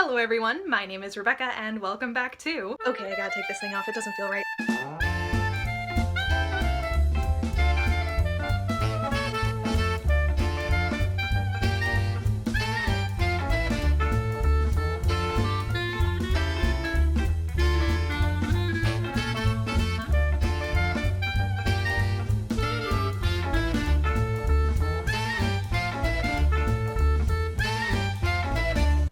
Hello everyone, my name is Rebecca and welcome back to... Okay, I gotta take this thing off, it doesn't feel right.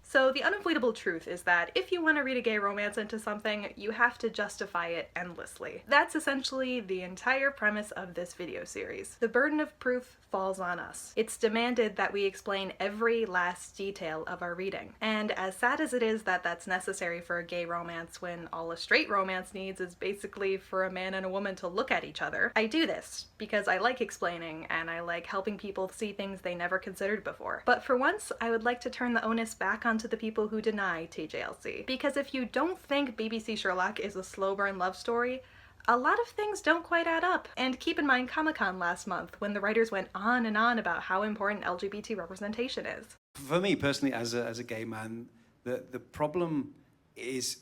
So the unavoidable truth is that if you want to read a gay romance into something, you have to justify it endlessly. That's essentially the entire premise of this video series. The burden of proof falls on us. It's demanded that we explain every last detail of our reading. And as sad as it is that that's necessary for a gay romance when all a straight romance needs is basically for a man and a woman to look at each other, I do this because I like explaining and I like helping people see things they never considered before. But for once, I would like to turn the onus back onto the people who deny TJLC. Because if you don't think BBC Sherlock is a slow burn love story, a lot of things don't quite add up. And keep in mind Comic-Con last month when the writers went on and on about how important LGBT representation is. For me personally, as a gay man, the problem is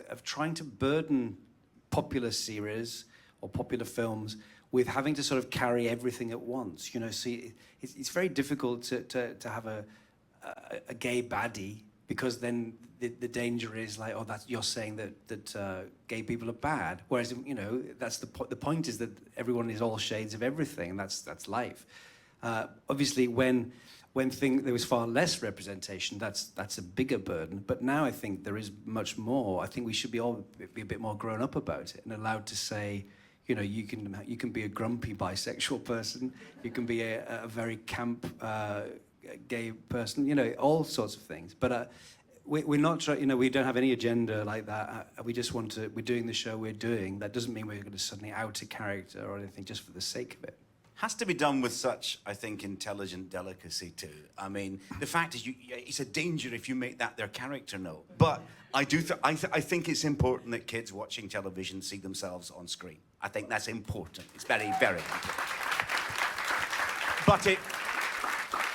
of trying to burden popular series or popular films with having to sort of carry everything at once. You know, see, it's very difficult to have a gay baddie, because then the danger is like, oh, that's, you're saying that gay people are bad. Whereas, you know, that's the point is that everyone is all shades of everything, and that's life. Obviously, when there was far less representation, that's a bigger burden. But now I think there is much more. I think we should be a bit more grown up about it and allowed to say, you know, you can be a grumpy bisexual person, you can be a very camp gay person, you know, all sorts of things. But we're not trying, you know, we don't have any agenda like that. We just want to, we're doing the show we're doing. That doesn't mean we're going to suddenly out a character or anything just for the sake of it. Has to be done with such, I think, intelligent delicacy too. I mean, the fact is, it's a danger if you make that their character note. But I think it's important that kids watching television see themselves on screen. I think that's important. It's very, very important. But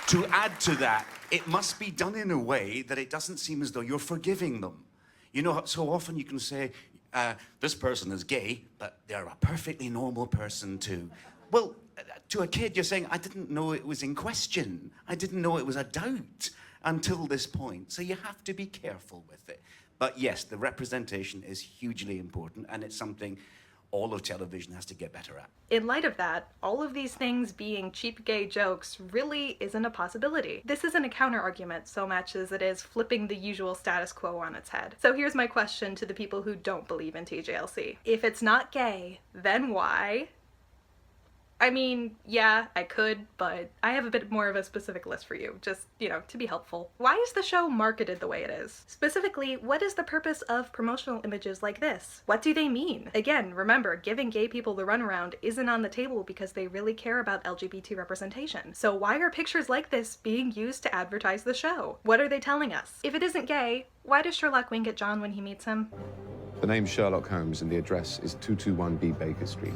to add to that, it must be done in a way that it doesn't seem as though you're forgiving them. You know, so often you can say, this person is gay, but they're a perfectly normal person too. Well, to a kid, you're saying, I didn't know it was in question. I didn't know it was a doubt until this point. So you have to be careful with it. But yes, the representation is hugely important, and it's something all of television has to get better at. In light of that, all of these things being cheap gay jokes really isn't a possibility. This isn't a counter-argument so much as it is flipping the usual status quo on its head. So here's my question to the people who don't believe in TJLC. If it's not gay, then why? I mean, yeah, I could, but I have a bit more of a specific list for you, just, you know, to be helpful. Why is the show marketed the way it is? Specifically, what is the purpose of promotional images like this? What do they mean? Again, remember, giving gay people the runaround isn't on the table because they really care about LGBT representation. So why are pictures like this being used to advertise the show? What are they telling us? If it isn't gay, why does Sherlock wink at John when he meets him? The name's Sherlock Holmes and the address is 221B Baker Street.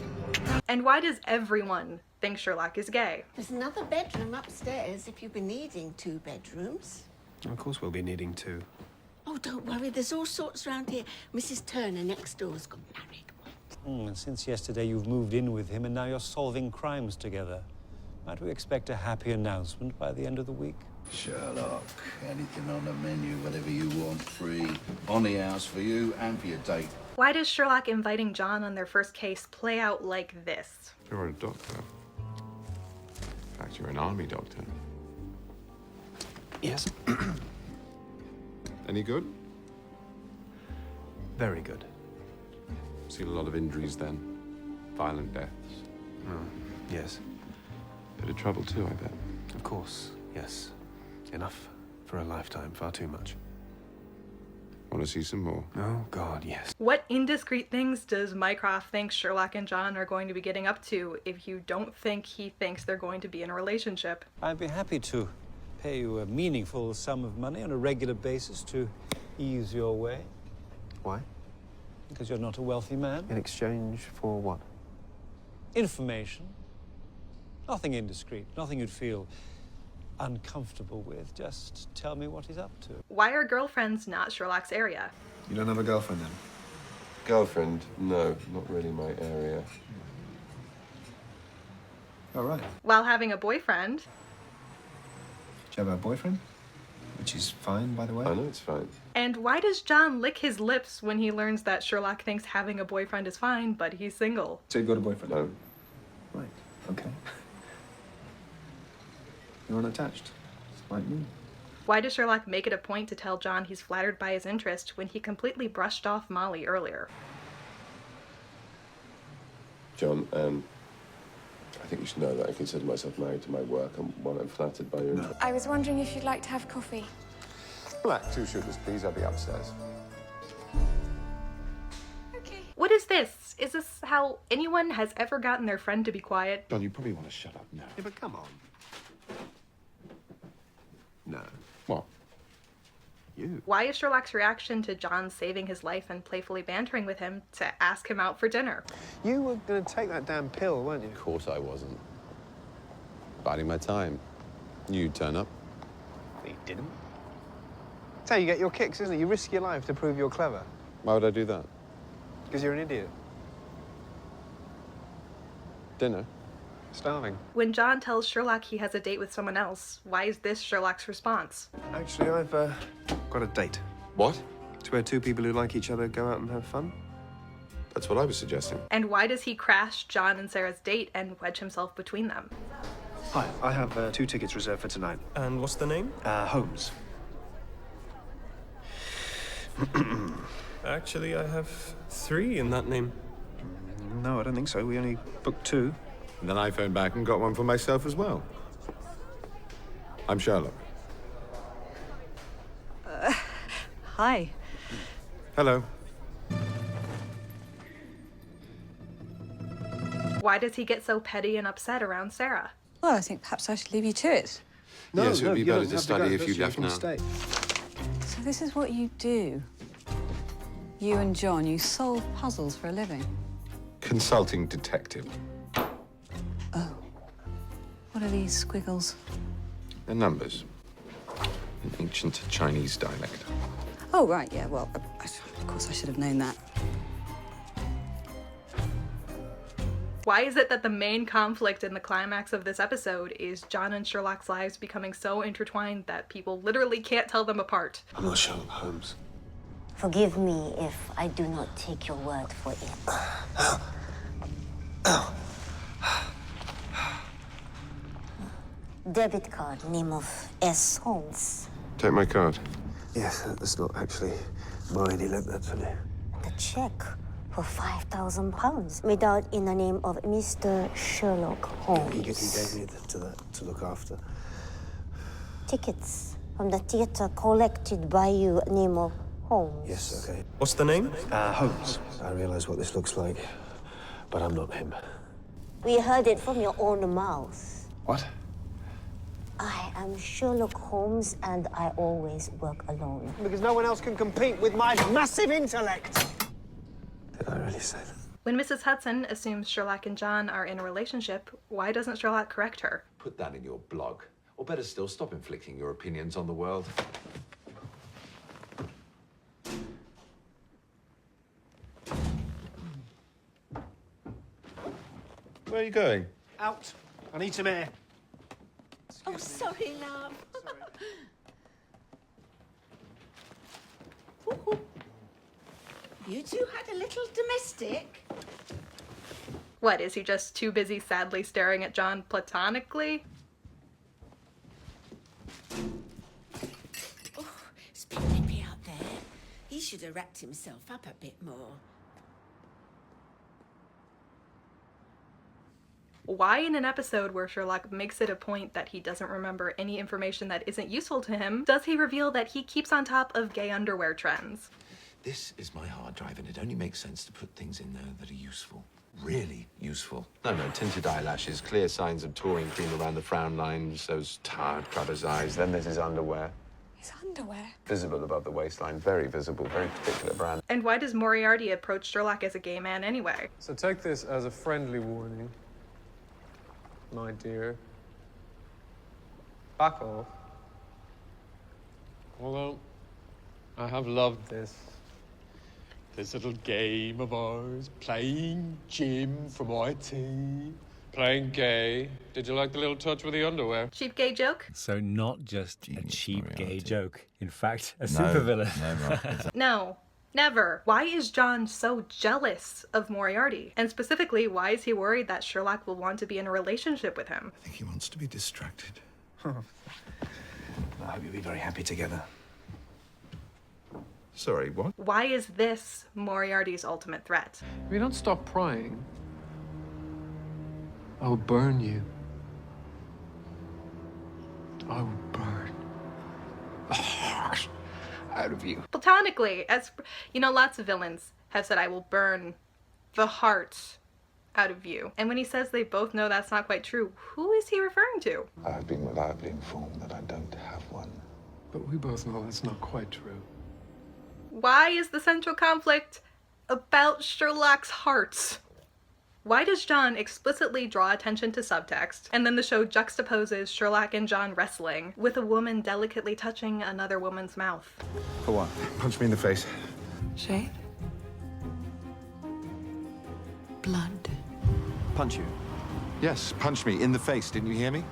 And why does everyone think Sherlock is gay? There's another bedroom upstairs if you've been needing 2 bedrooms. Of course we'll be needing 2. Oh, don't worry, there's all sorts around here. Mrs. Turner next door's got married. And since yesterday you've moved in with him and now you're solving crimes together. Might we expect a happy announcement by the end of the week? Sherlock, anything on the menu, whatever you want, free, on the house for you and for your date. Why does Sherlock inviting John on their first case play out like this? You're a doctor. In fact, you're an army doctor. Yes. Any good? Very good. Seen a lot of injuries then. Violent deaths. Yes. Bit of trouble too, I bet. Of course, yes. Enough for a lifetime, far too much. Want to see some more? Oh, God, yes. What indiscreet things does Mycroft think Sherlock and John are going to be getting up to if you don't think he thinks they're going to be in a relationship? I'd be happy to pay you a meaningful sum of money on a regular basis to ease your way. Why? Because you're not a wealthy man. In exchange for what? Information. Nothing indiscreet, nothing you'd feel uncomfortable with. Just tell me what he's up to. Why are girlfriends not Sherlock's area? You don't have a girlfriend then? Girlfriend? No, not really my area. All right. While having a boyfriend. Do you have a boyfriend? Which is fine, by the way. I know it's fine. And why does John lick his lips when he learns that Sherlock thinks having a boyfriend is fine, but he's single? So you've got a boyfriend? No. Right, okay. You're unattached, like me. Why does Sherlock make it a point to tell John he's flattered by his interest when he completely brushed off Molly earlier? John, I think you should know that I consider myself married to my work and one I'm flattered by your interest. I was wondering if you'd like to have coffee. Black, 2 sugars, please. I'll be upstairs. Okay. What is this? Is this how anyone has ever gotten their friend to be quiet? John, you probably want to shut up now. Yeah, but come on. No. What? You. Why is Sherlock's reaction to John saving his life and playfully bantering with him to ask him out for dinner? You were going to take that damn pill, weren't you? Of course I wasn't. Biding my time. You turn up. You didn't. That's how you get your kicks, isn't it? You risk your life to prove you're clever. Why would I do that? Because you're an idiot. Dinner? Starving. When John tells Sherlock he has a date with someone else, why is this Sherlock's response? Actually, I've got a date. What? It's where 2 people who like each other go out and have fun. That's what I was suggesting. And why does he crash John and Sarah's date and wedge himself between them? Hi, I have 2 tickets reserved for tonight. And what's the name? Holmes. Actually, I have 3 in that name. No, I don't think so. We only booked 2. And then I phoned back and got one for myself as well. I'm Sherlock. Hi. Hello. Why does he get so petty and upset around Sarah? Well, I think perhaps I should leave you to it. Yes, it would be you better don't to have study go. if you Just left can now. Stay. So this is what you do. You and John, you solve puzzles for a living. Consulting detective. Oh. What are these squiggles? The numbers. An ancient Chinese dialect. Oh, right, yeah, well, of course I should have known that. Why is it that the main conflict in the climax of this episode is John and Sherlock's lives becoming so intertwined that people literally can't tell them apart? I'm not Sherlock Holmes. Forgive me if I do not take your word for it. Debit card, name of S. Holmes. Take my card. Yes, that's not actually mine. He lent that to me. The check for £5,000 made out in the name of Mr. Sherlock Holmes. He gave me to look after. Tickets from the theatre collected by you, name of Holmes. Yes, okay. What's the name? Holmes. I realize what this looks like, but I'm not him. We heard it from your own mouth. What? I am Sherlock Holmes, and I always work alone. Because no one else can compete with my massive intellect. Did I really say that? When Mrs. Hudson assumes Sherlock and John are in a relationship, why doesn't Sherlock correct her? Put that in your blog. Or better still, stop inflicting your opinions on the world. Where are you going? Out. I need some air. Oh, sorry, love. Sorry. You two had a little domestic? What, is he just too busy sadly staring at John platonically? Oh, it's a bit nippy out there. He should have wrapped himself up a bit more. Why in an episode where Sherlock makes it a point that he doesn't remember any information that isn't useful to him, does he reveal that he keeps on top of gay underwear trends? This is my hard drive, and it only makes sense to put things in there that are useful. Really useful. No, tinted eyelashes, clear signs of taurine cream around the frown lines, those tired crabber's eyes. Then there's his underwear. His underwear? Visible above the waistline. Very visible. Very particular brand. And why does Moriarty approach Sherlock as a gay man anyway? So take this as a friendly warning, my dear. Fuck off. Although, I have loved this little game of ours, playing Jim from IT, playing gay. Did you like the little touch with the underwear? Cheap gay joke? So not just a cheap gay joke. In fact, a No, supervillain. no, Mark. No. Never. Why is John so jealous of Moriarty? And specifically, why is he worried that Sherlock will want to be in a relationship with him? I think he wants to be distracted. I hope you'll be very happy together. Sorry, what? Why is this Moriarty's ultimate threat? If you don't stop prying, I will burn you. I will burn the heart out of you. Platonically, as you know, lots of villains have said, I will burn the heart out of you. And when he says they both know that's not quite true, who is he referring to? I have been reliably informed that I don't have one. But we both know that's not quite true. Why is the central conflict about Sherlock's heart? Why does John explicitly draw attention to subtext, and then the show juxtaposes Sherlock and John wrestling with a woman delicately touching another woman's mouth? For what? Punch me in the face. Shade? Blood. Punch you? Yes, punch me in the face. Didn't you hear me?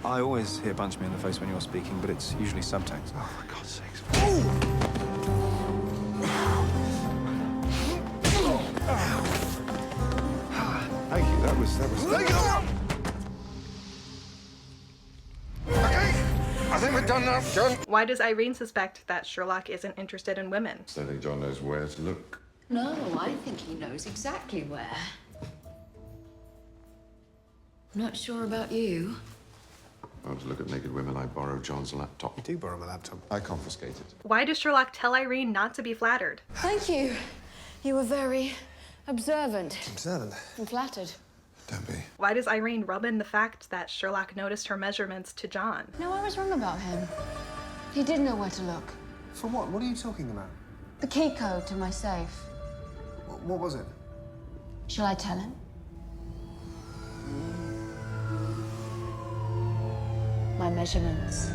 I always hear punch me in the face when you're speaking, but it's usually subtext. Oh, for God's sakes. Thank you. That was. I think we're done now, John. Why does Irene suspect that Sherlock isn't interested in women? I don't think John knows where to look. No, I think he knows exactly where. Not sure about you. I want to look at naked women. I borrow John's laptop. You do borrow my laptop. I confiscate it. Why does Sherlock tell Irene not to be flattered? Thank you. You were very observant Observant. and flattered. Don't be. Why does Irene rub in the fact that Sherlock noticed her measurements to John? No, I was wrong about him. He did know where to look. For what? What are you talking about? The key code to my safe. What was it? Shall I tell him? My measurements.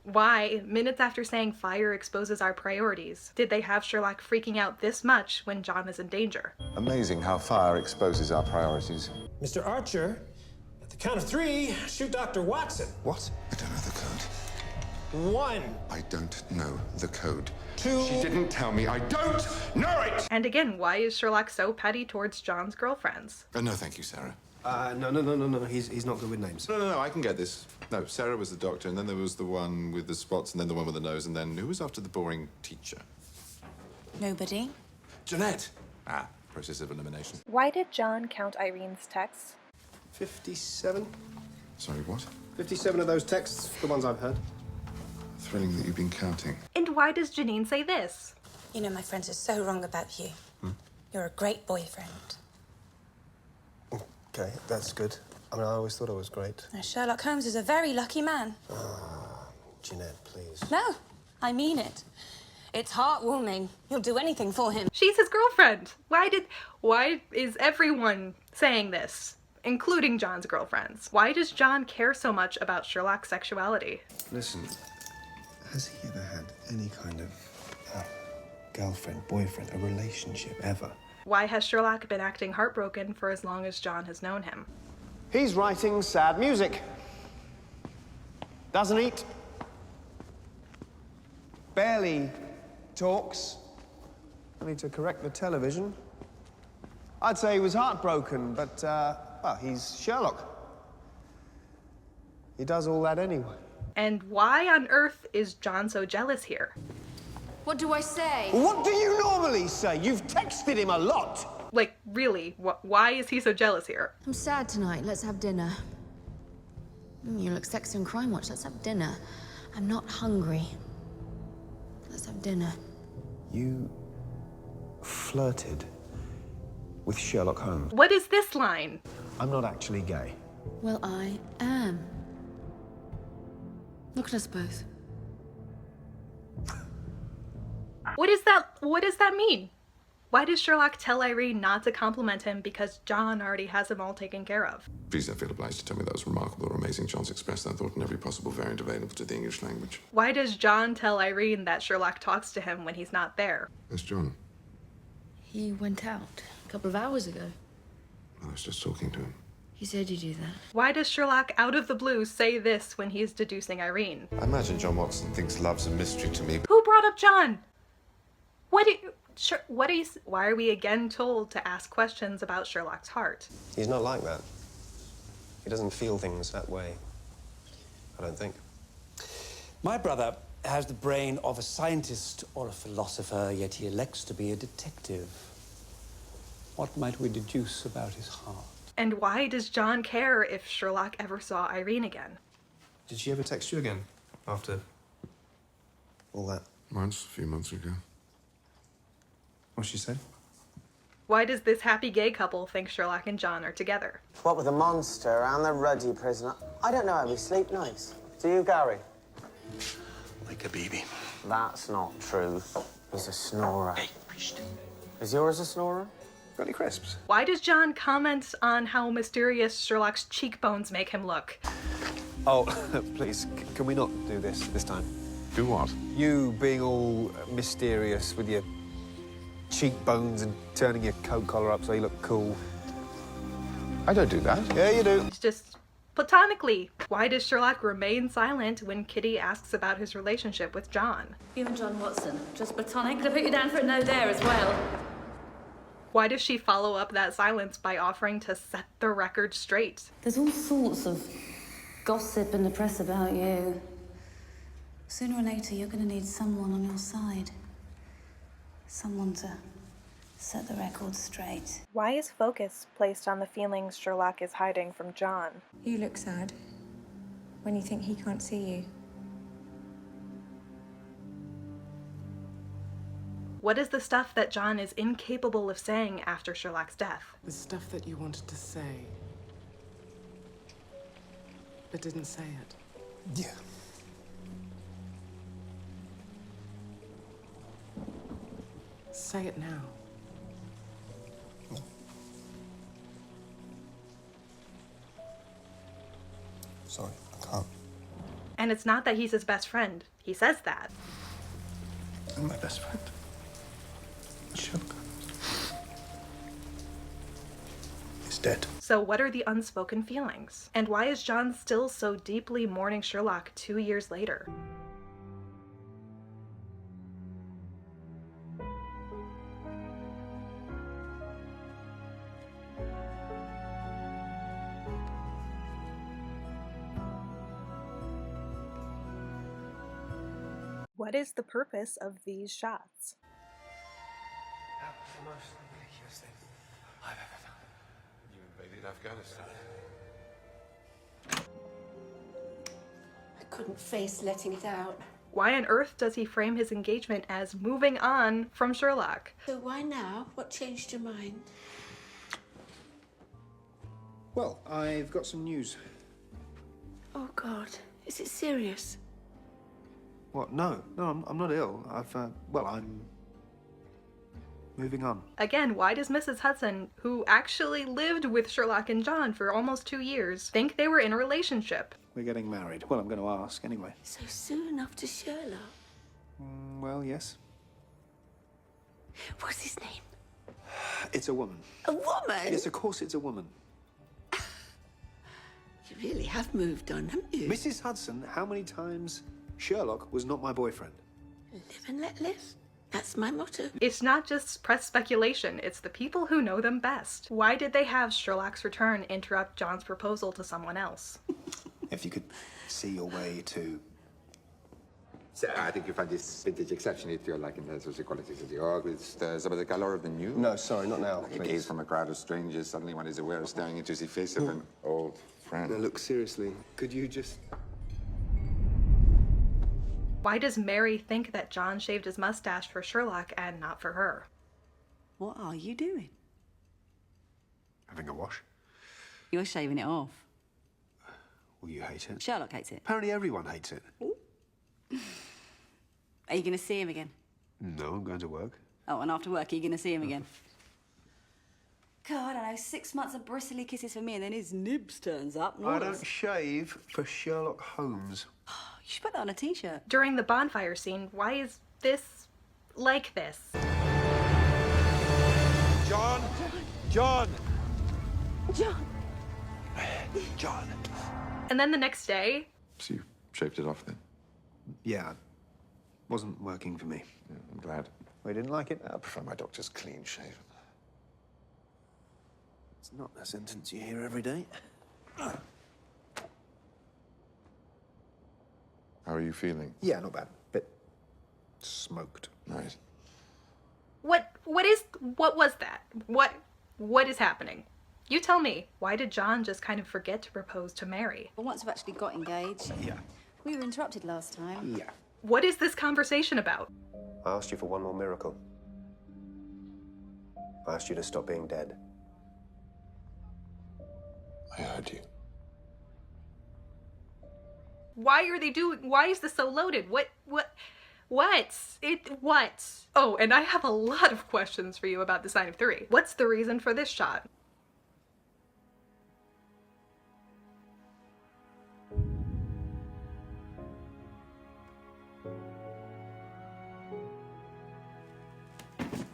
Why, minutes after saying fire exposes our priorities, did they have Sherlock freaking out this much when John is in danger? Amazing how fire exposes our priorities. Mr. Archer, at the count of 3, shoot Dr. Watson. What? I don't know the code. 1. I don't know the code. 2. She didn't tell me. I don't know it! And again, why is Sherlock so petty towards John's girlfriends? No, thank you, Sarah. No. He's not good with names. No, I can get this. No, Sarah was the doctor, and then there was the one with the spots, and then the one with the nose, and then who was after the boring teacher? Nobody. Jeanette! Ah, process of elimination. Why did John count Irene's texts? 57? Sorry, what? 57 of those texts, the ones I've heard. Thrilling that you've been counting. And why does Janine say this? You know, my friends are so wrong about you. You're a great boyfriend. Okay, that's good. I mean, I always thought I was great. Now, Sherlock Holmes is a very lucky man. Jeanette, please. No, I mean it. It's heartwarming. You'll do anything for him. She's his girlfriend. Why is everyone saying this, including John's girlfriends? Why does John care so much about Sherlock's sexuality? Listen, has he ever had any kind of girlfriend, boyfriend, a relationship ever? Why has Sherlock been acting heartbroken for as long as John has known him? He's writing sad music. Doesn't eat. Barely talks. I need to correct the television. I'd say he was heartbroken, but, well, he's Sherlock. He does all that anyway. And why on earth is John so jealous here? What do I say? What do you normally say? You've texted him a lot. Like, really, why is he so jealous here? I'm sad tonight. Let's have dinner. You look sexy on Crime Watch. Let's have dinner. I'm not hungry. Let's have dinner. You flirted with Sherlock Holmes. What is this line? I'm not actually gay. Well, I am. Look at us both. What does that mean? Why does Sherlock tell Irene not to compliment him because John already has him all taken care of? Please don't feel obliged to tell me that was remarkable or amazing. John's expressed that thought in every possible variant available to the English language. Why does John tell Irene that Sherlock talks to him when he's not there? Where's John? He went out a couple of hours ago. I was just talking to him. He said you do that. Why does Sherlock, out of the blue, say this when he's deducing Irene? I imagine John Watson thinks love's a mystery to me. Who brought up John? Why are we again told to ask questions about Sherlock's heart? He's not like that. He doesn't feel things that way. I don't think. My brother has the brain of a scientist or a philosopher, yet he elects to be a detective. What might we deduce about his heart? And why does John care if Sherlock ever saw Irene again? Did she ever text you again after all that? Once, a few months ago. What she said? Why does this happy gay couple think Sherlock and John are together? What with the monster and the ruddy prisoner? I don't know how we sleep nice. Do you, Gary? Like a baby. That's not true. He's a snorer. Hey, is yours a snorer? Got any crisps? Why does John comment on how mysterious Sherlock's cheekbones make him look? Oh, please, can we not do this time? Do what? You being all mysterious with your cheekbones and turning your coat collar up so you look cool. I don't do that. Yeah, you do. It's just platonically. Why does Sherlock remain silent when Kitty asks about his relationship with John? You and John Watson, just platonic? Could I put you down for a no there as well? Why does she follow up that silence by offering to set the record straight? There's all sorts of gossip in the press about you. Sooner or later, you're going to need someone on your side. Someone to set the record straight. Why is focus placed on the feelings Sherlock is hiding from John? You look sad when you think he can't see you. What is the stuff that John is incapable of saying after Sherlock's death? The stuff that you wanted to say, but didn't say it. Yeah. Say it now. Sorry, I can't. And it's not that he's his best friend. He says that. I'm my best friend. Sherlock is dead. So what are the unspoken feelings? And why is John still so deeply mourning Sherlock 2 years later? What is the purpose of these shots? You invaded Afghanistan. I couldn't face letting it out. Why on earth does he frame his engagement as moving on from Sherlock? So why now? What changed your mind? Well, I've got some news. Oh, God. Is it serious? What? No, I'm not ill. I'm moving on. Again, why does Mrs. Hudson, who actually lived with Sherlock and John for almost 2 years, think they were in a relationship? We're getting married. Well, I'm going to ask anyway. So soon after Sherlock? Well, yes. What's his name? It's a woman. A woman? Yes, of course it's a woman. You really have moved on, haven't you? Mrs. Hudson, how many times Sherlock was not my boyfriend? Live and let live. That's my motto. It's not just press speculation, it's the people who know them best. Why did they have Sherlock's return interrupt John's proposal to someone else? If you could see your way to... So I think you find this vintage exceptionally if you're like in the social qualities of the org with some of the color of the new. No, sorry, not now, Like a please. gaze from a crowd of strangers, suddenly one is aware of staring into the face of an old friend. Now, look, seriously, could you just... Why does Mary think that John shaved his mustache for Sherlock and not for her? What are you doing? Having a wash? You're shaving it off. Well, you hate it. Sherlock hates it. Apparently everyone hates it. Are you going to see him again? No, I'm going to work. Oh, and after work, are you going to see him again? God, I know, 6 months of bristly kisses for me, and then his nibs turns up. I don't shave for Sherlock Holmes. You should put that on a t-shirt. During the bonfire scene, why is this like this? John! John! John! John! And then the next day... So you shaved it off then? Yeah, wasn't working for me. Yeah, I'm glad. We didn't like it? I prefer my doctor's clean shaven. It's not a sentence you hear every day. How are you feeling? Yeah, not bad. Bit smoked. Nice. What was that? What is happening? You tell me. Why did John just kind of forget to propose to Mary? Well, once we've actually got engaged. Yeah. We were interrupted last time. Yeah. What is this conversation about? I asked you for one more miracle. I asked you to stop being dead. I heard you. Why is this so loaded? What? Oh, and I have a lot of questions for you about the sign of 3. What's the reason for this shot?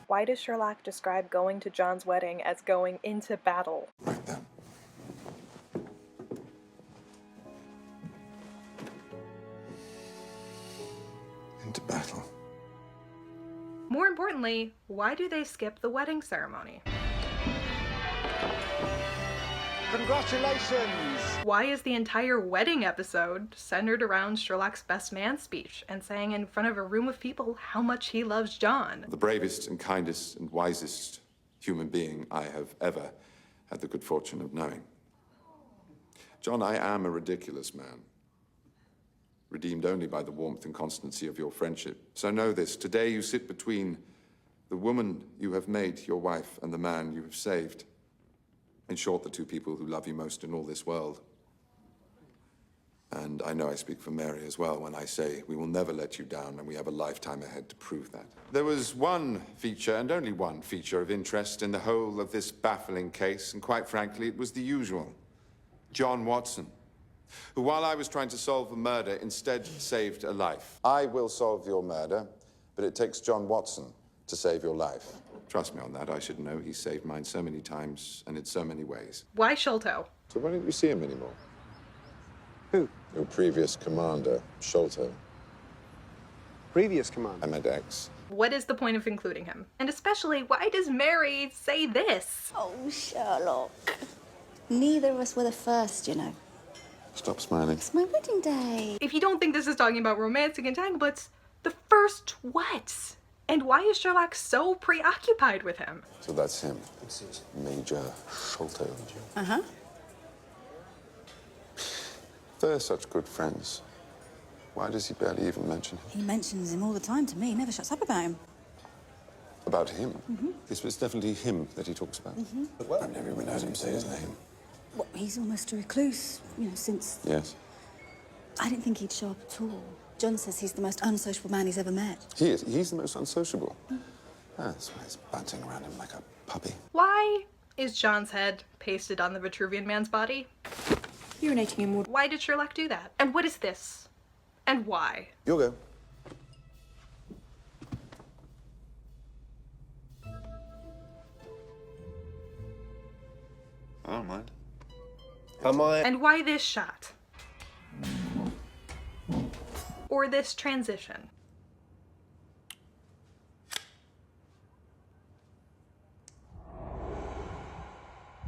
Why does Sherlock describe going to John's wedding as going into battle? Right then. Into battle. More importantly, why do they skip the wedding ceremony? Congratulations! Why is the entire wedding episode centered around Sherlock's best man speech and saying in front of a room of people how much he loves John? The bravest and kindest and wisest human being I have ever had the good fortune of knowing. John, I am a ridiculous man, redeemed only by the warmth and constancy of your friendship. So know this, today you sit between the woman you have made your wife and the man you have saved. In short, the two people who love you most in all this world. And I know I speak for Mary as well when I say we will never let you down, and we have a lifetime ahead to prove that. There was one feature, and only one feature of interest in the whole of this baffling case, and quite frankly, it was the usual. John Watson, who, while I was trying to solve a murder, instead saved a life. I will solve your murder, but it takes John Watson to save your life. Trust me on that, I should know. He's saved mine so many times, and in so many ways. Why Sholto? So why don't you see him anymore? Who? Your previous commander, Sholto. Previous commander? I meant ex. What is the point of including him? And especially, why does Mary say this? Oh, Sherlock. Neither of us were the first, you know. Stop smiling. It's my wedding day. If you don't think this is talking about romantic entanglements, the first what? And why is Sherlock so preoccupied with him? So that's him. Major Sholto. Uh-huh. They're such good friends. Why does he barely even mention him? He mentions him all the time to me. He never shuts up about him. About him? Mm-hmm. Yes, but it's definitely him that he talks about. Mm-hmm. Well, I've never even heard him say his name. Well, he's almost a recluse, you know, since... Yes. I didn't think he'd show up at all. John says he's the most unsociable man he's ever met. He is. He's the most unsociable. That's why he's bouncing around him like a puppy. Why is John's head pasted on the Vitruvian man's body? Urinating in water. Why did Sherlock do that? And what is this? And why? You'll go. I don't mind. Am I? And why this shot? Or this transition?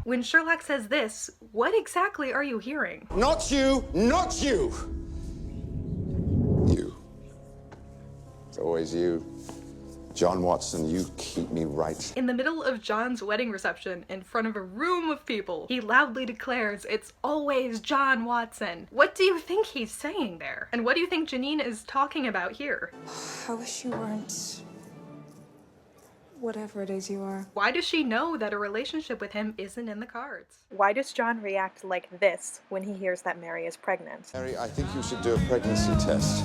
When Sherlock says this, what exactly are you hearing? Not you! Not you! You. It's always you. John Watson, you keep me right. In the middle of John's wedding reception, in front of a room of people, he loudly declares it's always John Watson. What do you think he's saying there? And what do you think Janine is talking about here? I wish you weren't... whatever it is you are. Why does she know that a relationship with him isn't in the cards? Why does John react like this when he hears that Mary is pregnant? Mary, I think you should do a pregnancy test.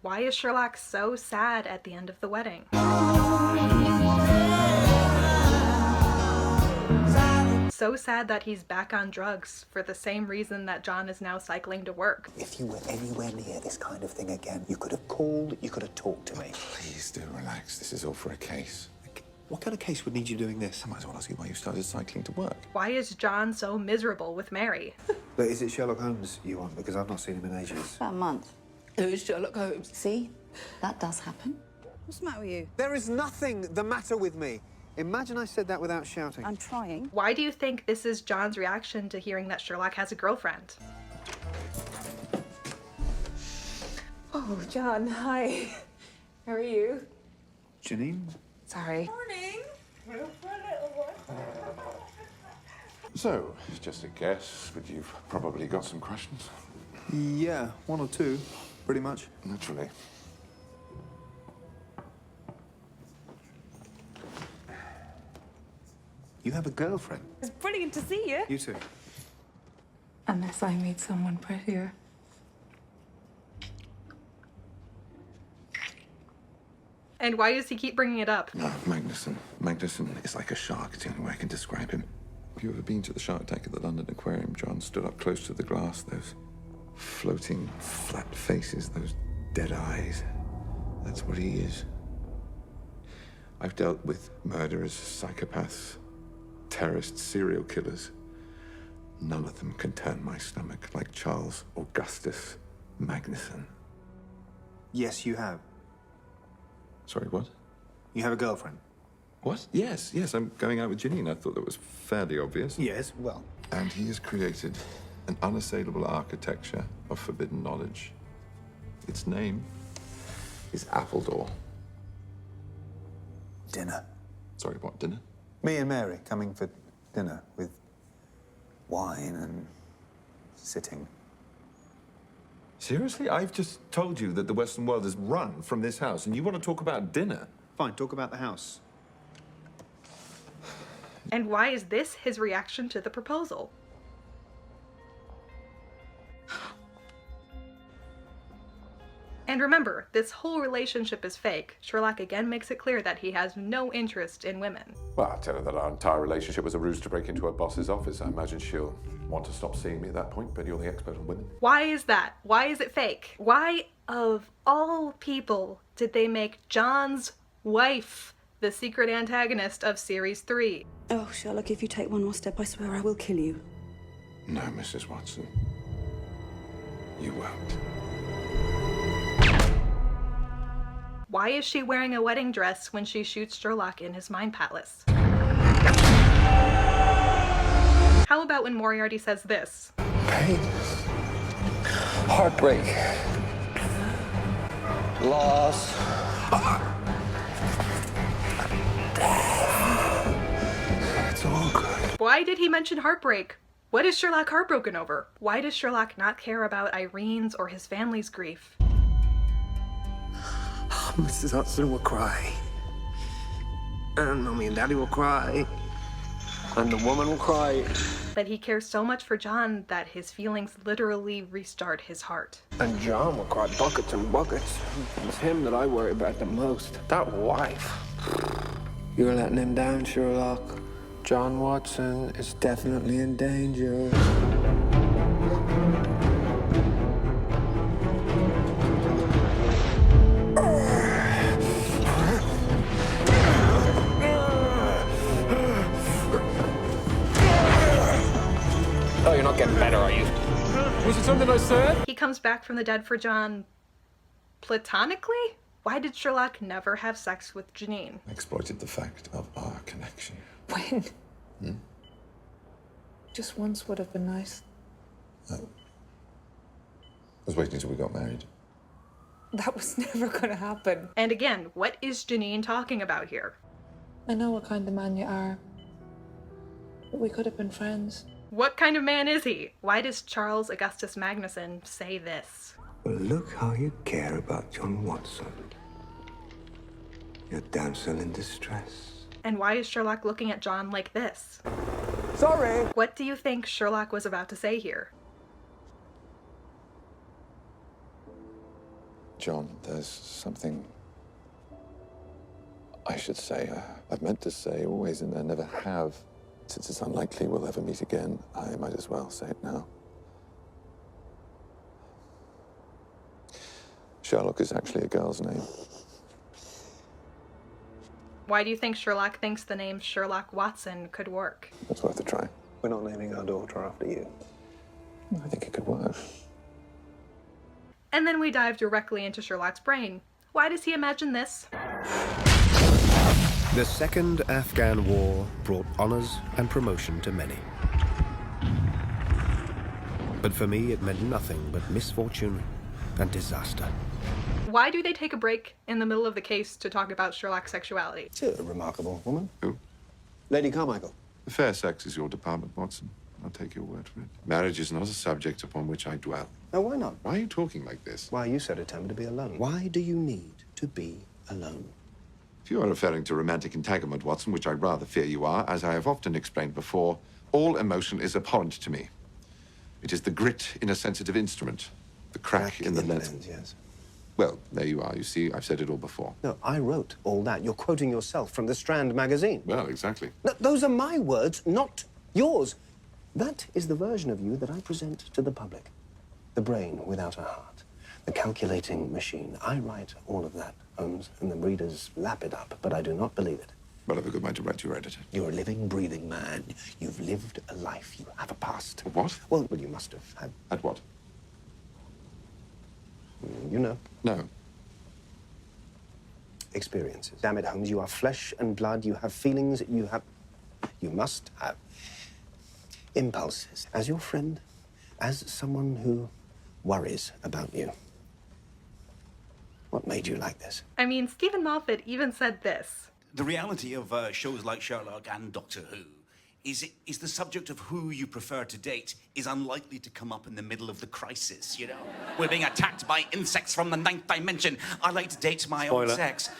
Why is Sherlock so sad at the end of the wedding? So sad that he's back on drugs for the same reason that John is now cycling to work. If you were anywhere near this kind of thing again, you could have called, you could have talked to me. Please do relax. This is all for a case. What kind of case would need you doing this? I might as well ask you why you started cycling to work. Why is John so miserable with Mary? But is it Sherlock Holmes you want? Because I've not seen him in ages. About a month. Who is Sherlock Holmes? See? That does happen. What's the matter with you? There is nothing the matter with me. Imagine I said that without shouting. I'm trying. Why do you think this is John's reaction to hearing that Sherlock has a girlfriend? Oh, John, hi. How are you? Janine? Sorry. Morning. So, just a guess, but you've probably got some questions. Yeah, one or two, pretty much. Naturally. You have a girlfriend? It's brilliant to see you. You too. Unless I meet someone prettier. And why does he keep bringing it up? No, Magnuson. Magnuson is like a shark. It's the only way I can describe him. Have you ever been to the shark tank at the London Aquarium? John stood up close to the glass. Those floating, flat faces, those dead eyes. That's what he is. I've dealt with murderers, psychopaths, terrorists, serial killers. None of them can turn my stomach like Charles Augustus Magnuson. Yes, you have. Sorry, what? You have a girlfriend? What? Yes, I'm going out with Janine. I thought that was fairly obvious. Yes, well. And he has created an unassailable architecture of forbidden knowledge. Its name is Appledore. Dinner. Sorry, what, dinner? Me and Mary coming for dinner with wine and sitting. Seriously? I've just told you that the Western world is run from this house, and you want to talk about dinner? Fine, talk about the house. And why is this his reaction to the proposal? And remember, this whole relationship is fake. Sherlock again makes it clear that he has no interest in women. Well, I'll tell her that our entire relationship was a ruse to break into her boss's office. I imagine she'll want to stop seeing me at that point, but you're the expert on women. Why is that? Why is it fake? Why, of all people, did they make John's wife the secret antagonist of Series 3? Oh, Sherlock, if you take one more step, I swear I will kill you. No, Mrs. Watson. You won't. Why is she wearing a wedding dress when she shoots Sherlock in his mind palace? How about when Moriarty says this? Pain. Heartbreak. Loss. It's all good. Why did he mention heartbreak? What is Sherlock heartbroken over? Why does Sherlock not care about Irene's or his family's grief? Mrs. Hudson will cry. And Mommy and Daddy will cry. And the woman will cry. But he cares so much for John that his feelings literally restart his heart. And John will cry buckets and buckets. It's him that I worry about the most. That wife. You're letting him down, Sherlock. John Watson is definitely in danger. Oh, you're not getting better, are you? Was it something I said? He comes back from the dead for John platonically? Why did Sherlock never have sex with Janine? I exploited the fact of our connection. When? Hmm? Just once would have been nice. I was waiting until we got married. That was never gonna happen. And again, what is Janine talking about here? I know what kind of man you are. But we could have been friends. What kind of man is he? Why does Charles Augustus Magnuson say this? Well, look how you care about John Watson. Your damsel in distress. And why is Sherlock looking at John like this? Sorry! What do you think Sherlock was about to say here? John, there's something I should say. I've meant to say always and I never have. Since it's unlikely we'll ever meet again, I might as well say it now. Sherlock is actually a girl's name. Why do you think Sherlock thinks the name Sherlock Watson could work? It's worth a try. We're not naming our daughter after you. I think it could work. And then we dive directly into Sherlock's brain. Why does he imagine this? The Second Afghan War brought honors and promotion to many. But for me, it meant nothing but misfortune and disaster. Why do they take a break in the middle of the case to talk about Sherlock's sexuality? She's a remarkable woman. Who? Lady Carmichael. The fair sex is your department, Watson. I'll take your word for it. Marriage is not a subject upon which I dwell. Oh, why not? Why are you talking like this? Why are you so determined to be alone? Why do you need to be alone? If you are referring to romantic entanglement, Watson, which I rather fear you are, as I have often explained before, all emotion is abhorrent to me. It is the grit in a sensitive instrument, the crack in the lens. Yes. Well, there you are. You see, I've said it all before. No, I wrote all that. You're quoting yourself from the Strand magazine. Well, exactly. No, those are my words, not yours. That is the version of you that I present to the public. The brain without a heart. The calculating machine. I write all of that, Holmes, and the readers lap it up, but I do not believe it. Well, I've a good mind to write your editor. You're a living, breathing man. You've lived a life. You have a past. What? Well, you must have had. Had what? You know. No. Experiences. Damn it, Holmes, you are flesh and blood. You have feelings. You must have impulses. As your friend, as someone who worries about you. What made you like this? I mean, Stephen Moffat even said this. The reality of shows like Sherlock and Doctor Who is the subject of who you prefer to date is unlikely to come up in the middle of the crisis, you know? We're being attacked by insects from the 9th dimension. I like to date my own sex.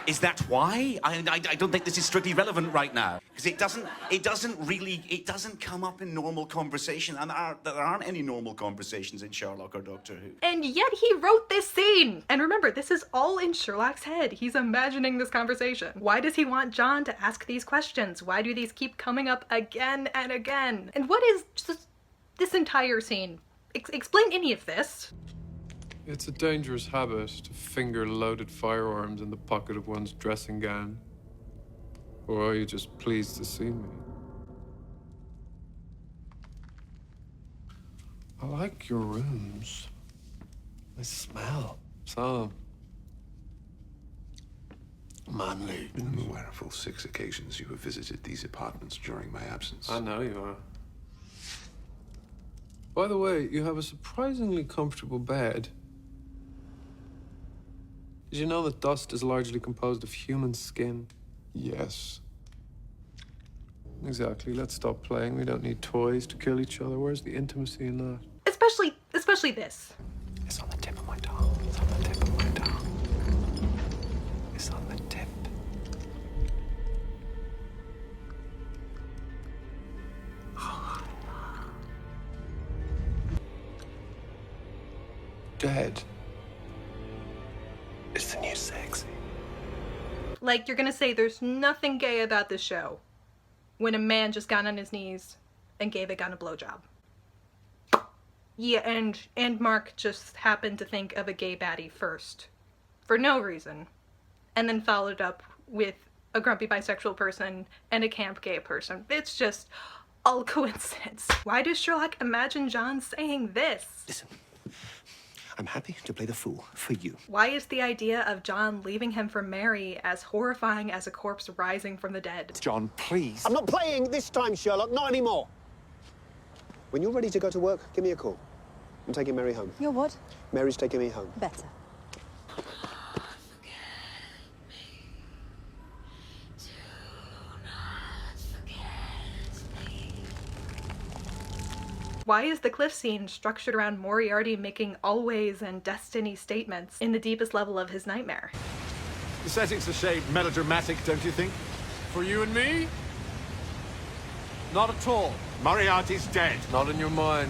Is that why? I don't think this is strictly relevant right now. Because it doesn't come up in normal conversation. And there aren't any normal conversations in Sherlock or Doctor Who. And yet he wrote this scene! And remember, this is all in Sherlock's head. He's imagining this conversation. Why does he want John to ask these questions? Why do these keep coming up again and again? And what is just this entire scene? Explain any of this. It's a dangerous habit to finger loaded firearms in the pocket of one's dressing gown. Or are you just pleased to see me? I like your rooms. They smell so manly. I'm aware of all 6 occasions you have visited these apartments during my absence. I know you are. By the way, you have a surprisingly comfortable bed. Did you know that dust is largely composed of human skin? Yes. Exactly. Let's stop playing. We don't need toys to kill each other. Where's the intimacy in that? Especially this. It's on the tip of my tongue. It's on the tip of my tongue. It's on the tip. Dead. It's the new sexy. Like, you're gonna say there's nothing gay about this show when a man just got on his knees and gave a gun a blowjob. Yeah, and Mark just happened to think of a gay baddie first, for no reason, and then followed up with a grumpy bisexual person and a camp gay person. It's just all coincidence. Why does Sherlock imagine John saying this? Listen. I'm happy to play the fool for you. Why is the idea of John leaving him for Mary as horrifying as a corpse rising from the dead? John, please. I'm not playing this time, Sherlock. Not anymore. When you're ready to go to work, give me a call. I'm taking Mary home. You're what? Mary's taking me home. Better. Why is the cliff scene structured around Moriarty making always and destiny statements in the deepest level of his nightmare? The setting's a shade melodramatic, don't you think? For you and me? Not at all. Moriarty's dead. Not in your mind.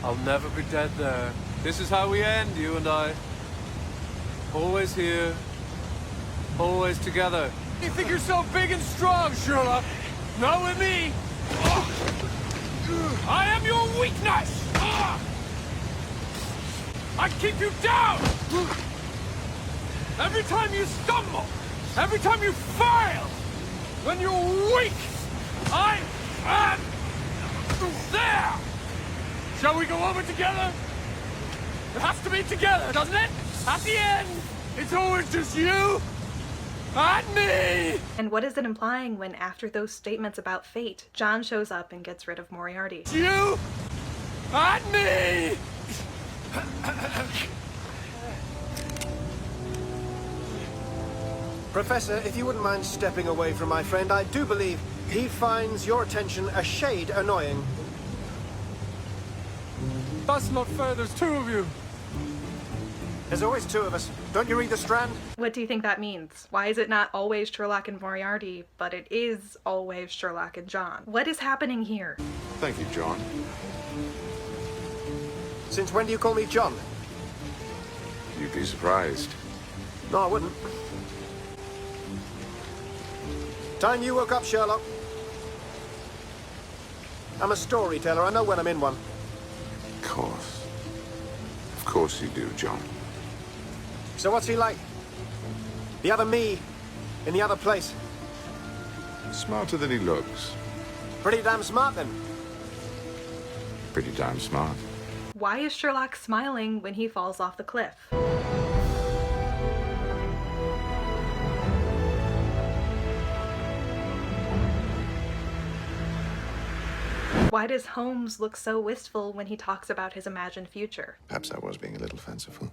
I'll never be dead there. This is how we end, you and I. Always here, always together. You think you're so big and strong, Sherlock? Not with me. I am your weakness. I keep you down. Every time you stumble, every time you fail, when you're weak, I am there. Shall we go over together? It has to be together, doesn't it? At the end, it's always just you and me! And what is it implying when, after those statements about fate, John shows up and gets rid of Moriarty? You and me! Professor, if you wouldn't mind stepping away from my friend, I do believe he finds your attention a shade annoying. That's not fair, there's two of you. There's always two of us. Don't you read the Strand? What do you think that means? Why is it not always Sherlock and Moriarty, but it is always Sherlock and John? What is happening here? Thank you, John. Since when do you call me John? You'd be surprised. No, I wouldn't. Time you woke up, Sherlock. I'm a storyteller. I know when I'm in one. Of course. Of course you do, John. So what's he like? The other me, in the other place. Smarter than he looks. Pretty damn smart, then. Pretty damn smart. Why is Sherlock smiling when he falls off the cliff? Why does Holmes look so wistful when he talks about his imagined future? Perhaps I was being a little fanciful.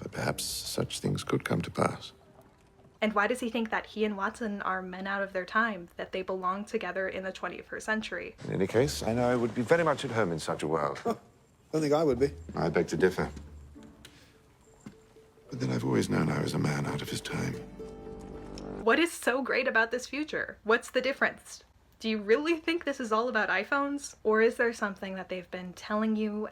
But perhaps such things could come to pass. And why does he think that he and Watson are men out of their time, that they belong together in the 21st century? In any case, I know I would be very much at home in such a world. I don't think I would be. I beg to differ. But then I've always known I was a man out of his time. What is so great about this future? What's the difference? Do you really think this is all about iPhones? Or is there something that they've been telling you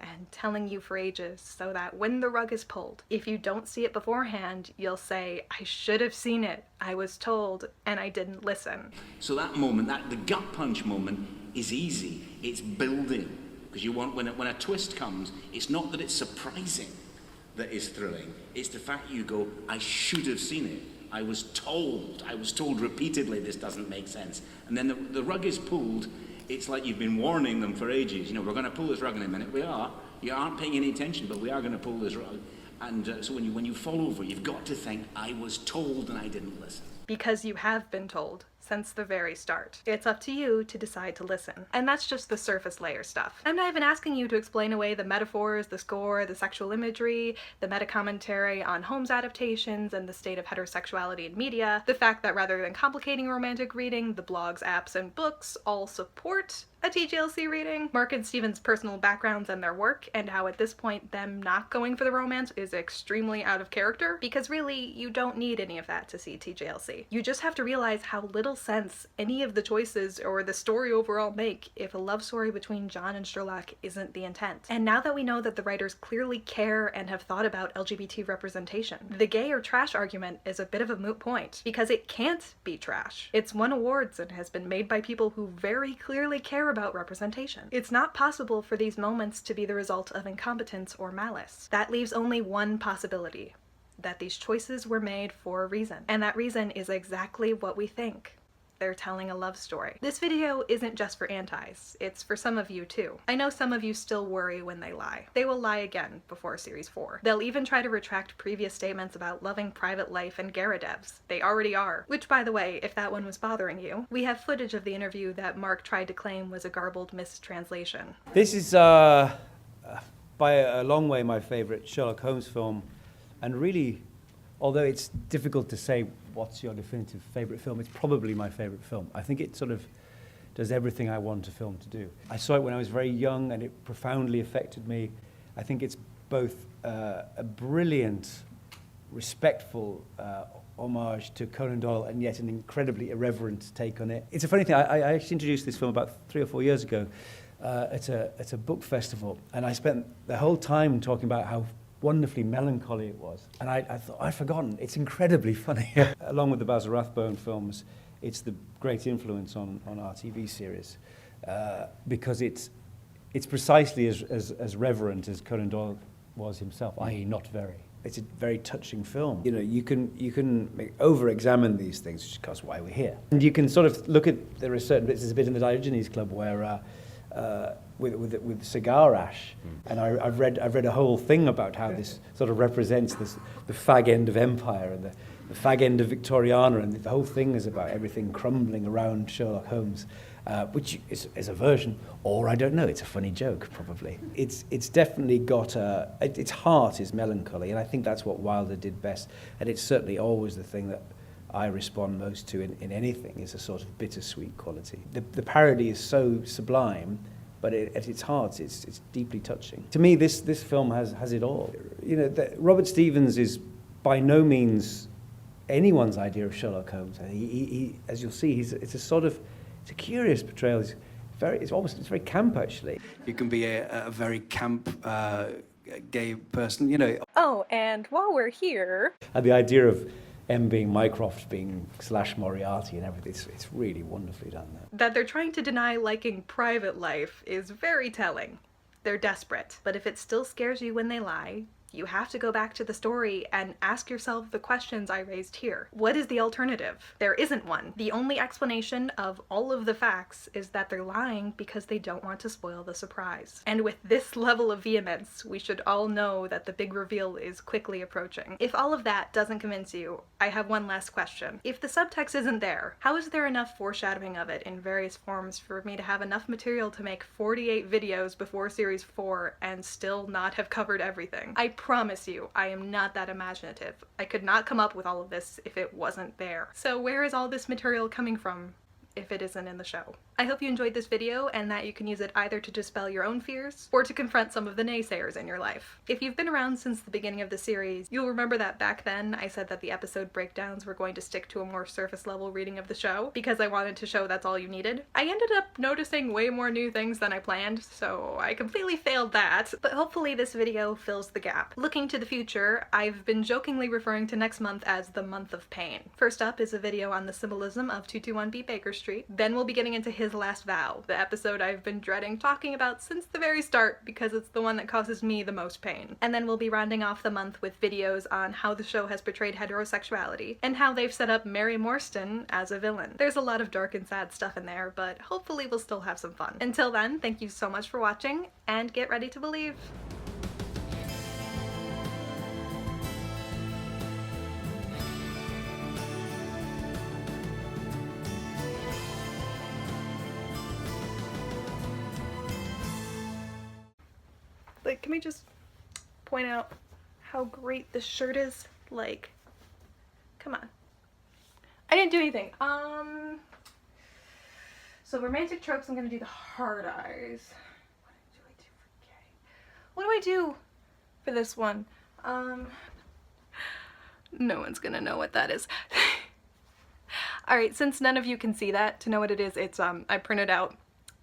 for ages so that when the rug is pulled, if you don't see it beforehand, you'll say, I should have seen it, I was told, and I didn't listen. So that moment, the gut punch moment is easy. It's building. Because you want, when a twist comes, it's not that it's surprising that is thrilling. It's the fact you go, I should have seen it. I was told repeatedly this doesn't make sense. And then the rug is pulled. It's like you've been warning them for ages. You know, we're going to pull this rug in a minute. We are. You aren't paying any attention, but we are going to pull this rug. And so when you fall over, you've got to think, I was told and I didn't listen. Because you have been told. Since the very start. It's up to you to decide to listen. And that's just the surface layer stuff. I'm not even asking you to explain away the metaphors, the score, the sexual imagery, the meta-commentary on Holmes adaptations and the state of heterosexuality in media, the fact that rather than complicating romantic reading, the blogs, apps, and books all support a TJLC reading, Mark and Stephen's personal backgrounds and their work, and how at this point them not going for the romance is extremely out of character, because really, you don't need any of that to see TJLC. You just have to realize how little sense any of the choices or the story overall make if a love story between John and Sherlock isn't the intent. And now that we know that the writers clearly care and have thought about LGBT representation, the gay or trash argument is a bit of a moot point, because it can't be trash. It's won awards and has been made by people who very clearly care about representation. It's not possible for these moments to be the result of incompetence or malice. That leaves only one possibility, that these choices were made for a reason. And that reason is exactly what we think. They're telling a love story. This video isn't just for antis, it's for some of you too. I know some of you still worry when they lie. They will lie again before Series 4. They'll even try to retract previous statements about loving private life and Garadevs. They already are. Which, by the way, if that one was bothering you, we have footage of the interview that Mark tried to claim was a garbled mistranslation. This is, by a long way, my favorite Sherlock Holmes film, and really, although it's difficult to say what's your definitive favorite film, it's probably my favorite film. I think it sort of does everything I want a film to do. I saw it when I was very young and it profoundly affected me. I think it's both a brilliant, respectful homage to Conan Doyle and yet an incredibly irreverent take on it. It's a funny thing, I actually introduced this film about 3 or 4 years ago at a book festival, and I spent the whole time talking about how wonderfully melancholy it was. And I thought, I'd forgotten, it's incredibly funny. Along with the Basil Rathbone films, it's the great influence on our TV series, because it's precisely as reverent as Conan Doyle was himself, i.e. not very. It's a very touching film. You know, you can over-examine these things, which is of course why we're here. And you can sort of look at, there are certain bits, there's a bit in the Diogenes Club where with cigar ash, and I've read a whole thing about how this sort of represents the fag end of empire and the fag end of Victoriana, and the whole thing is about everything crumbling around Sherlock Holmes, which is a version, or I don't know, it's a funny joke probably. It's definitely got its heart is melancholy, and I think that's what Wilder did best, and it's certainly always the thing that I respond most to in anything, is a sort of bittersweet quality. The parody is so sublime, but at its heart, it's deeply touching. To me, this film has it all. You know, Robert Stevens is by no means anyone's idea of Sherlock Holmes. He as you'll see, it's a curious portrayal. It's very camp, actually. You can be a very camp gay person, you know. Oh, and while we're here... And the idea of M being Mycroft being / Moriarty and everything, it's really wonderfully done there. That they're trying to deny liking private life is very telling. They're desperate. But if it still scares you when they lie, you have to go back to the story and ask yourself the questions I raised here. What is the alternative? There isn't one. The only explanation of all of the facts is that they're lying because they don't want to spoil the surprise. And with this level of vehemence, we should all know that the big reveal is quickly approaching. If all of that doesn't convince you, I have one last question. If the subtext isn't there, how is there enough foreshadowing of it in various forms for me to have enough material to make 48 videos before series 4 and still not have covered everything? I promise you, I am not that imaginative. I could not come up with all of this if it wasn't there. So where is all this material coming from if it isn't in the show? I hope you enjoyed this video and that you can use it either to dispel your own fears or to confront some of the naysayers in your life. If you've been around since the beginning of the series, you'll remember that back then I said that the episode breakdowns were going to stick to a more surface level reading of the show because I wanted to show that's all you needed. I ended up noticing way more new things than I planned, so I completely failed that, but hopefully this video fills the gap. Looking to the future, I've been jokingly referring to next month as the month of pain. First up is a video on the symbolism of 221B Baker Street, then we'll be getting into His Last Vow, the episode I've been dreading talking about since the very start because it's the one that causes me the most pain. And then we'll be rounding off the month with videos on how the show has portrayed heterosexuality and how they've set up Mary Morstan as a villain. There's a lot of dark and sad stuff in there, but hopefully we'll still have some fun. Until then, thank you so much for watching, and get ready to believe. Like, can we just point out how great this shirt is? Like, come on. I didn't do anything. So romantic tropes, I'm gonna do the hard eyes. What do I do for this one? No one's gonna know what that is. Alright, since none of you can see that, to know what it is, it's, I printed out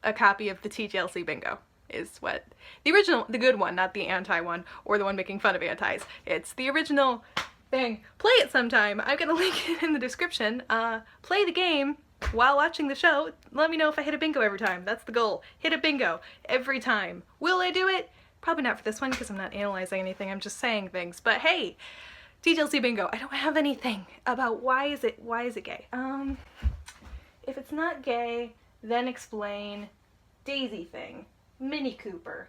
a copy of the TJLC bingo. Is what the original, the good one, not the anti one or the one making fun of antis. It's the original thing. Play it sometime. I'm gonna link it in the description. Play the game while watching the show. Let me know if I hit a bingo every time. That's the goal. Hit a bingo every time. Will I do it? Probably not for this one because I'm not analyzing anything. I'm just saying things. But hey, TJLC bingo. I don't have anything about why is it gay. If it's not gay, then explain. Daisy thing. Mini Cooper.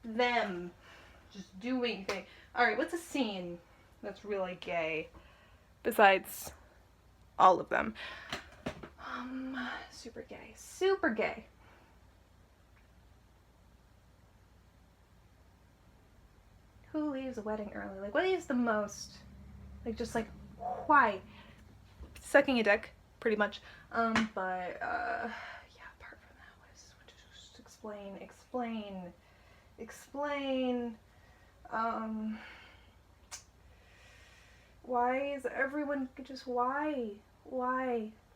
Them. Just doing things. Alright, what's a scene that's really gay? Besides all of them. Super gay. Super gay. Who leaves a wedding early? Like, what is the most? Like, just like, why? Sucking a dick, pretty much. Explain. Why is everyone just why?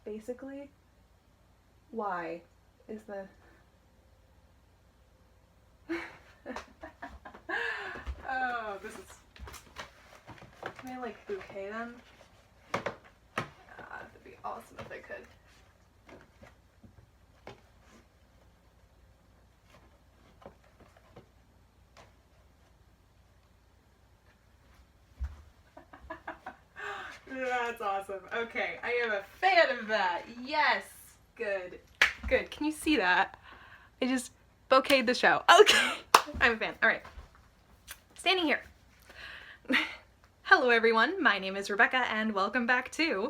Basically? Why is the this is... Can I, like, bouquet them? That'd be awesome if I could. That's awesome. Okay, I am a fan of that. Yes! Good. Good. Can you see that? I just bouquet'd the show. Okay! I'm a fan. Alright. Standing here. Hello everyone, my name is Rebecca and welcome back to